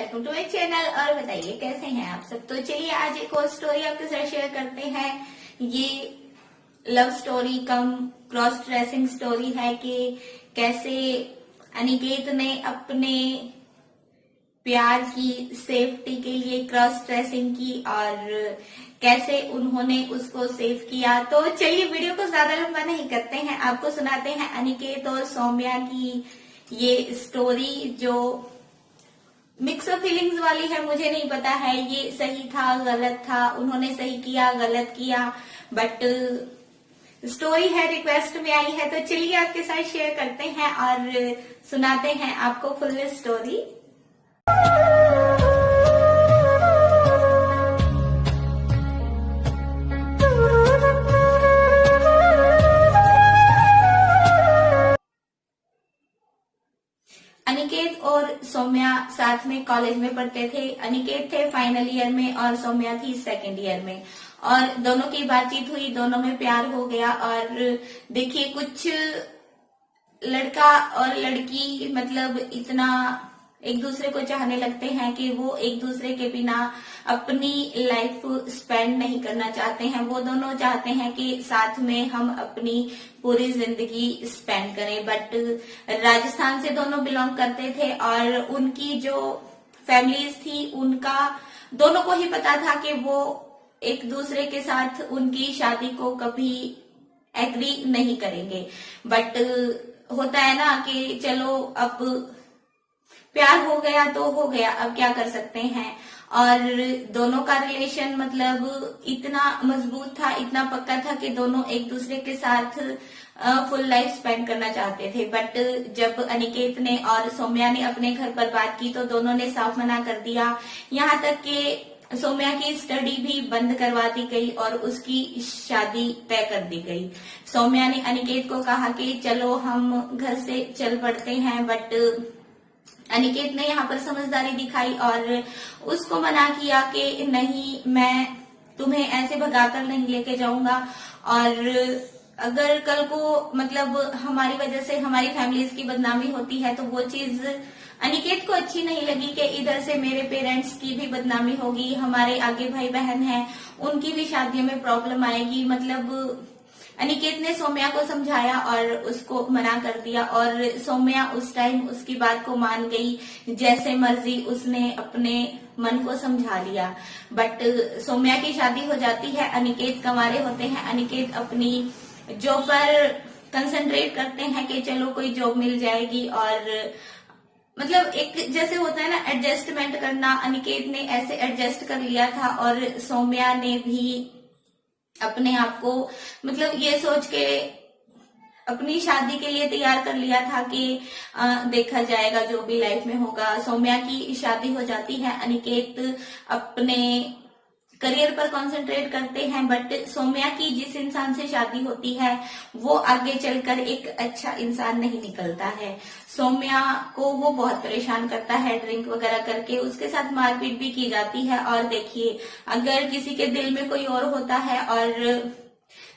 Welcome to my channel. और बताइए कैसे हैं आप सब। तो चलिए आज एक और स्टोरी आपके साथ शेयर करते हैं। ये लव स्टोरी कम क्रॉस ड्रेसिंग स्टोरी है कि कैसे अनिकेत ने अपने प्यार की सेफ्टी के लिए क्रॉस ड्रेसिंग की और कैसे उन्होंने उसको सेव किया। तो चलिए वीडियो को ज्यादा लंबा नहीं करते हैं, आपको सुनाते हैं अनिकेत और सौम्या की ये स्टोरी जो मिक्स ऑफ फीलिंग्स वाली है। मुझे नहीं पता है ये सही था गलत था, उन्होंने सही किया गलत किया, बट स्टोरी है, रिक्वेस्ट में आई है। तो चलिए आपके साथ शेयर करते हैं और सुनाते हैं आपको फुल स्टोरी। अनिकेत और सौम्या साथ में कॉलेज में पढ़ते थे। अनिकेत थे फाइनल ईयर में और सौम्या थी सेकंड ईयर में, और दोनों की बातचीत हुई, दोनों में प्यार हो गया। और देखिए कुछ लड़का और लड़की मतलब इतना एक दूसरे को चाहने लगते हैं कि वो एक दूसरे के बिना अपनी लाइफ स्पेंड नहीं करना चाहते हैं। वो दोनों चाहते हैं कि साथ में हम अपनी पूरी जिंदगी स्पेंड करें। बट राजस्थान से दोनों बिलोंग करते थे और उनकी जो फैमिलीज थी उनका दोनों को ही पता था कि वो एक दूसरे के साथ उनकी शादी को कभी एग्री नहीं करेंगे। बट होता है ना कि चलो अब प्यार हो गया तो हो गया, अब क्या कर सकते हैं। और दोनों का रिलेशन मतलब इतना मजबूत था, इतना पक्का था कि दोनों एक दूसरे के साथ फुल लाइफ स्पेंड करना चाहते थे। बट जब अनिकेत ने और सौम्या ने अपने घर पर बात की तो दोनों ने साफ मना कर दिया। यहाँ तक कि सौम्या की स्टडी भी बंद करवा दी गई और उसकी शादी तय कर दी गई। सौम्या ने अनिकेत को कहा कि चलो हम घर से चल पड़ते हैं, बट अनिकेत ने यहाँ पर समझदारी दिखाई और उसको मना किया कि नहीं, मैं तुम्हें ऐसे भगाकर नहीं लेके जाऊंगा। और अगर कल को मतलब हमारी वजह से हमारी फैमिलीज की बदनामी होती है तो वो चीज अनिकेत को अच्छी नहीं लगी कि इधर से मेरे पेरेंट्स की भी बदनामी होगी, हमारे आगे भाई बहन हैं उनकी भी शादियों में प्रॉब्लम आएगी। मतलब अनिकेत ने सौम्या को समझाया और उसको मना कर दिया और सौम्या उस टाइम उसकी बात को मान गई। जैसे मर्जी उसने अपने मन को समझा लिया। बट सौम्या की शादी हो जाती है, अनिकेत कंवारे होते हैं। अनिकेत अपनी जॉब पर कंसंट्रेट करते हैं कि चलो कोई जॉब मिल जाएगी और मतलब एक जैसे होता है ना एडजस्टमेंट करना, अनिकेत ने ऐसे एडजस्ट कर लिया था। और सौम्या ने भी अपने आप को मतलब ये सोच के अपनी शादी के लिए तैयार कर लिया था कि देखा जाएगा जो भी लाइफ में होगा। सौम्या की शादी हो जाती है, अनिकेत अपने करियर पर कंसंट्रेट करते हैं। बट सौम्या की जिस इंसान से शादी होती है वो आगे चलकर एक अच्छा इंसान नहीं निकलता है। सौम्या को वो बहुत परेशान करता है, ड्रिंक वगैरह करके उसके साथ मारपीट भी की जाती है। और देखिए अगर किसी के दिल में कोई और होता है और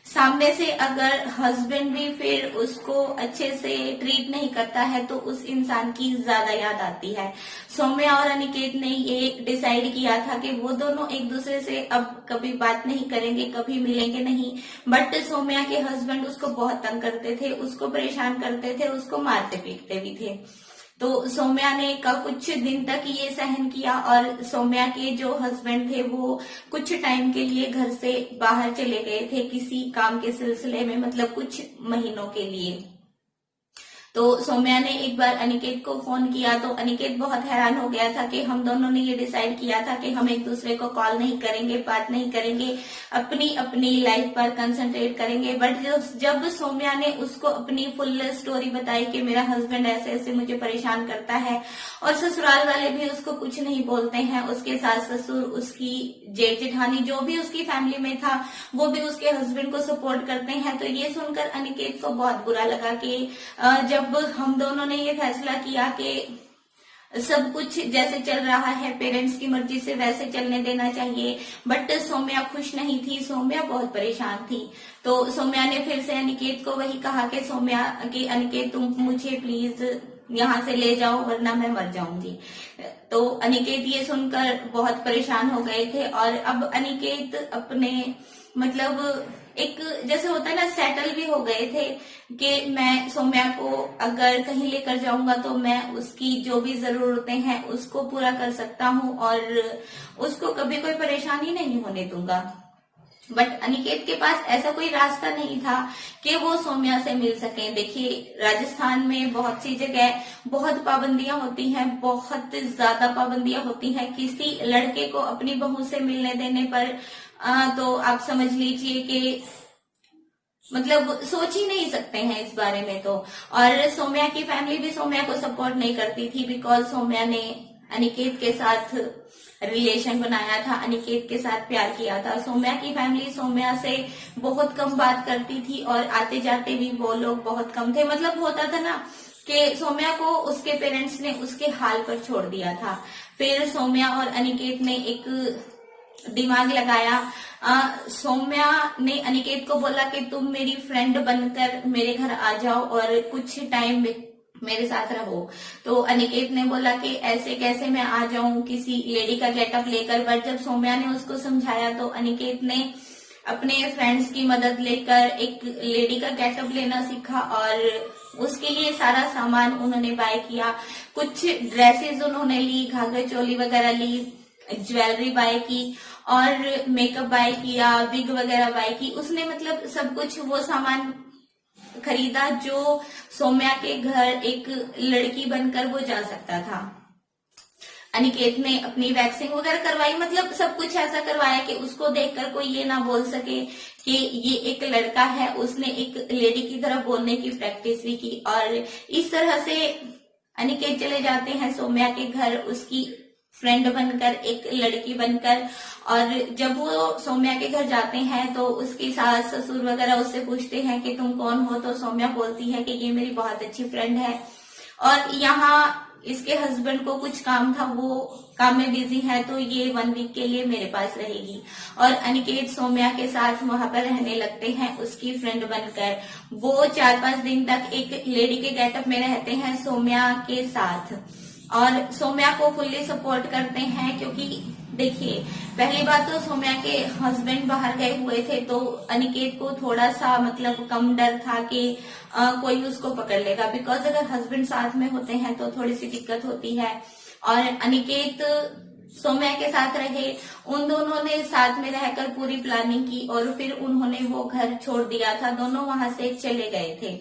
सामने से अगर हस्बैंड भी फिर उसको अच्छे से ट्रीट नहीं करता है तो उस इंसान की ज्यादा याद आती है। सौम्या और अनिकेत ने ये डिसाइड किया था कि वो दोनों एक दूसरे से अब कभी बात नहीं करेंगे, कभी मिलेंगे नहीं। बट सौम्या के हस्बैंड उसको बहुत तंग करते थे, उसको परेशान करते थे, उसको मारते पीटते भी थे। तो सौम्या ने का कुछ दिन तक ये सहन किया और सौम्या के जो हस्बैंड थे वो कुछ टाइम के लिए घर से बाहर चले गए थे किसी काम के सिलसिले में, मतलब कुछ महीनों के लिए। तो सौम्या ने एक बार अनिकेत को फोन किया तो अनिकेत बहुत हैरान हो गया था कि हम दोनों ने ये डिसाइड किया था कि हम एक दूसरे को कॉल नहीं करेंगे, बात नहीं करेंगे, अपनी अपनी लाइफ पर कंसंट्रेट करेंगे। बट जब सौम्या ने उसको अपनी फुल स्टोरी बताई कि मेरा हस्बैंड ऐसे ऐसे मुझे परेशान करता है और ससुराल वाले भी उसको कुछ नहीं बोलते हैं, उसके सास ससुर, उसकी जेठ जेठानी जो भी उसकी फैमिली में था वो भी उसके हस्बैंड को सपोर्ट करते हैं। तो ये सुनकर अनिकेत को बहुत बुरा लगा कि जब हम दोनों ने ये फैसला किया कि सब कुछ जैसे चल रहा है पेरेंट्स की मर्जी से वैसे चलने देना चाहिए। बट सौम्या खुश नहीं थी, सौम्या बहुत परेशान थी। तो सौम्या ने फिर से अनिकेत को वही कहा कि सौम्या कि अनिकेत तुम मुझे प्लीज यहाँ से ले जाओ वरना मैं मर जाऊंगी। तो अनिकेत ये सुनकर बहुत परेशान हो गए थे और अब अनिकेत अपने मतलब एक जैसे होता है ना सेटल भी हो गए थे कि मैं सौम्या को अगर कहीं लेकर जाऊंगा तो मैं उसकी जो भी जरूरतें हैं उसको पूरा कर सकता हूँ और उसको कभी कोई परेशानी नहीं होने दूंगा। बट अनिकेत के पास ऐसा कोई रास्ता नहीं था कि वो सौम्या से मिल सके। देखिए राजस्थान में बहुत सी जगह बहुत पाबंदियां होती हैं, बहुत ज्यादा पाबंदियां होती हैं। किसी लड़के को अपनी बहू से मिलने देने पर तो आप समझ लीजिए कि मतलब सोच ही नहीं सकते हैं इस बारे में तो। और सौम्या की फैमिली भी सौम्या को सपोर्ट नहीं करती थी बिकॉज सौम्या ने अनिकेत के साथ रिलेशन बनाया था, अनिकेत के साथ प्यार किया था। सौम्या की फैमिली सौम्या से बहुत कम बात करती थी और आते जाते भी वो लोग बहुत कम थे। मतलब होता था ना कि सौम्या को उसके पेरेंट्स ने उसके हाल पर छोड़ दिया था। फिर सौम्या और अनिकेत ने एक दिमाग लगाया। सौम्या ने अनिकेत को बोला कि तुम मेरी फ्रेंड बनकर मेरे घर आ जाओ और कुछ टाइम मेरे साथ रहो। तो अनिकेत ने बोला कि ऐसे कैसे मैं आ जाऊं किसी लेडी का गेटअप लेकर। बट जब सौम्या ने उसको समझाया तो अनिकेत ने अपने फ्रेंड्स की मदद लेकर एक लेडी का गेटअप लेना सीखा और उसके लिए सारा सामान उन्होंने बाय किया। कुछ ड्रेसेस उन्होंने ली, घाघर चोली वगैरह ली, ज्वेलरी बाय की और मेकअप बाय किया, विग वगैरह बाय की। उसने मतलब सब कुछ वो सामान खरीदा जो सौम्या के घर एक लड़की बनकर वो जा सकता था। अनिकेत ने अपनी वैक्सिंग वगैरह करवाई, मतलब सब कुछ ऐसा करवाया कि उसको देखकर कोई ये ना बोल सके कि ये एक लड़का है। उसने एक लेडी की तरह बोलने की प्रैक्टिस भी की और इस तरह से अनिकेत चले जाते हैं सौम्या के घर उसकी फ्रेंड बनकर, एक लड़की बनकर। और जब वो सौम्या के घर जाते हैं तो उसकी सास ससुर वगैरह उससे पूछते हैं कि तुम कौन हो। तो सौम्या बोलती है कि ये मेरी बहुत अच्छी फ्रेंड है और यहाँ इसके हस्बैंड को कुछ काम था, वो काम में बिजी है, तो ये 1 वीक के लिए मेरे पास रहेगी। और अनिकेत सौम्या के साथ वहां पर रहने लगते हैं उसकी फ्रेंड बनकर। वो 4-5 दिन तक एक लेडी के गेटअप में रहते हैं सौम्या के साथ और सौम्या को फुल्ली सपोर्ट करते हैं। क्योंकि देखिए पहली बात तो सौम्या के हस्बैंड बाहर गए हुए थे तो अनिकेत को थोड़ा सा मतलब कम डर था कि कोई उसको पकड़ लेगा। बिकॉज अगर हस्बैंड साथ में होते हैं तो थोड़ी सी दिक्कत होती है। और अनिकेत सौम्या के साथ रहे, उन दोनों ने साथ में रहकर पूरी प्लानिंग की और फिर उन्होंने वो घर छोड़ दिया था। दोनों वहां से चले गए थे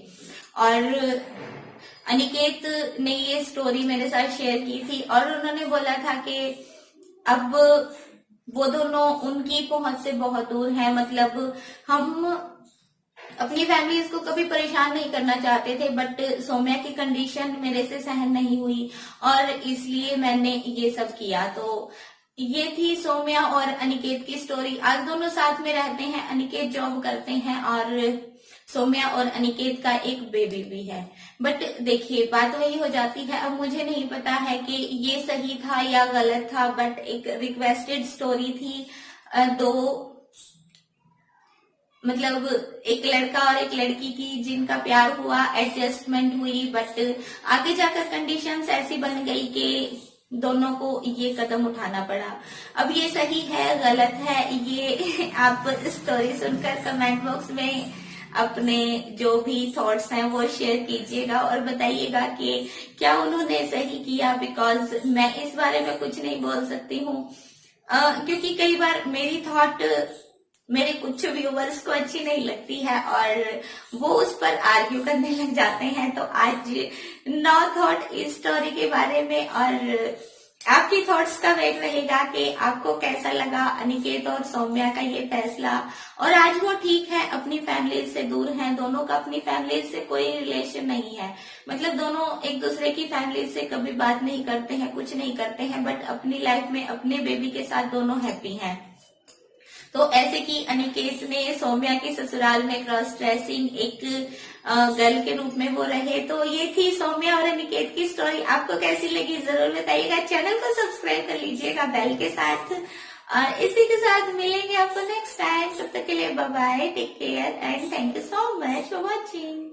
और अनिकेत ने ये स्टोरी मेरे साथ शेयर की थी और उन्होंने बोला था कि अब वो दोनों उनकी पहुंच से बहुत दूर हैं। मतलब हम अपनी फैमिलीज को कभी परेशान नहीं करना चाहते थे बट सौम्या की कंडीशन मेरे से सहन नहीं हुई और इसलिए मैंने ये सब किया। तो ये थी सौम्या और अनिकेत की स्टोरी। आज दोनों साथ में रहते हैं, अनिकेत जॉब करते हैं और सौम्या और अनिकेत का एक बेबी भी है। बट देखिए बात वही हो जाती है, अब मुझे नहीं पता है कि ये सही था या गलत था बट एक रिक्वेस्टेड स्टोरी थी। दो मतलब एक लड़का और एक लड़की की जिनका प्यार हुआ, एडजस्टमेंट हुई बट आगे जाकर कंडीशंस ऐसी बन गई कि दोनों को ये कदम उठाना पड़ा। अब ये सही है गलत है ये आप स्टोरी सुनकर कमेंट बॉक्स में अपने जो भी थॉट्स हैं वो शेयर कीजिएगा और बताइएगा कि क्या उन्होंने सही किया। बिकॉज मैं इस बारे में कुछ नहीं बोल सकती हूँ क्योंकि कई बार मेरी थॉट मेरे कुछ व्यूवर्स को अच्छी नहीं लगती है और वो उस पर आर्ग्यू करने लग जाते हैं। तो आज नो थॉट इस स्टोरी के बारे में और आपकी थॉट्स का वेट रहेगा कि आपको कैसा लगा अनिकेत और सौम्या का ये फैसला। और आज वो ठीक है, अपनी फैमिली से दूर हैं, दोनों का अपनी फैमिली से कोई रिलेशन नहीं है। मतलब दोनों एक दूसरे की फैमिली से कभी बात नहीं करते हैं, कुछ नहीं करते हैं बट अपनी लाइफ में अपने बेबी के साथ दोनों हैप्पी हैं। तो ऐसे कि अनिकेत ने सौम्या के ससुराल में क्रॉस ड्रेसिंग एक गर्ल के रूप में वो रहे। तो ये थी सौम्या और अनिकेत की स्टोरी। आपको कैसी लगी जरूर बताइएगा। चैनल को सब्सक्राइब कर लीजिएगा बेल के साथ। इसी के साथ मिलेंगे आपको नेक्स्ट टाइम। तब तक के लिए bye bye, take care and thank you so much for watching.